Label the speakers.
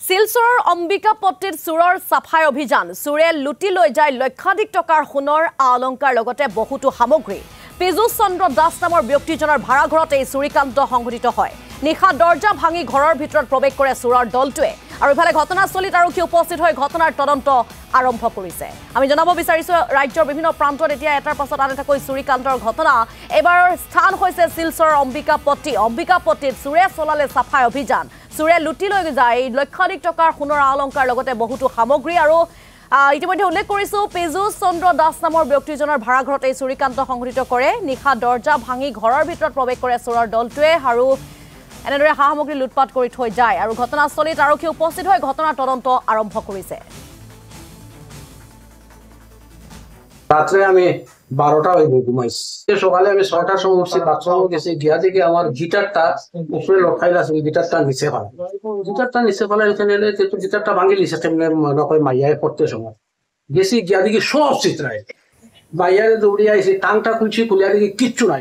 Speaker 1: শিলচৰৰ অম্বিকাপট্টিত চোৰৰ সাফাই অভিযান চোৰে লুটি লৈ যায় লক্ষাধিক টকাৰ সোণৰ অলংকাৰ লগতে বহুতো সামগ্ৰী পীযুষ চন্দ্ৰ দাস নামৰ ব্যক্তিজনৰ ভাড়াঘৰত এই চুৰিকাণ্ড সংঘটিত হয় নিশা দৰ্জা ভাঙি ঘৰৰ ভিতৰত প্ৰৱেশ কৰে চোৰৰ দলটোৱে আৰু ইফালে ঘটনাস্থলীত আৰক্ষী উপস্থিত হৈ ঘটনাৰ তদন্ত আৰম্ভ কৰিছে আমি জনাব বিচাৰিছো ৰাজ্যৰ বিভিন্ন প্ৰান্তত এতিয়া এটাৰ পাছত আন এটাকৈ চুৰিকাণ্ডৰ ঘটনা এবাৰৰ স্থান হৈছে শিলচৰৰ অম্বিকাপট্টিত চোৰে চলালে সাফাই অভিযান চোৰে লুটি লৈ যায় লক্ষাধিক টকাৰ সোণৰ অলংকাৰ লগতে বহুতো সামগ্ৰী আৰু ইতিমধ্যে উল্লেখ কৰিছো পীযুষ চন্দ্ৰ দাস নামৰ ব্যক্তিজনৰ ভাড়াঘৰত এই চুৰিকাণ্ড সংঘটিত কৰে নিশা দৰ্জা ভাঙি ঘৰৰ ভিতৰত প্ৰৱেশ কৰে চোৰৰ দলটোৱে আৰু এনেদৰে সামগ্ৰী লুটপাট কৰি থৈ যায় আৰু ঘটনাস্থলীত আৰক্ষী উপস্থিত হৈ ঘটনাৰ তদন্ত আৰম্ভ কৰিছে
Speaker 2: রাত্রে আমি 12টা হইব ঘুমাইছি সকালে আমি 6টার সময় উঠছি বাথরুমে গেছি গিয়া দেখি আমার গিটারটা উপরে লটকাইলা আছে গিটারটা নিচে ফেলা এখানে এলে গিটারটা ভাঙি লিছে তেমনি মনে হয় মাইয়ায় পড়তে সময় গেছি গিয়া দেখি সব চিত্রায় মাইয়ারে দৌড়িয়ে আইছি টাংটা খুলছি খুলিয়া দেখি কিচ্ছু নাই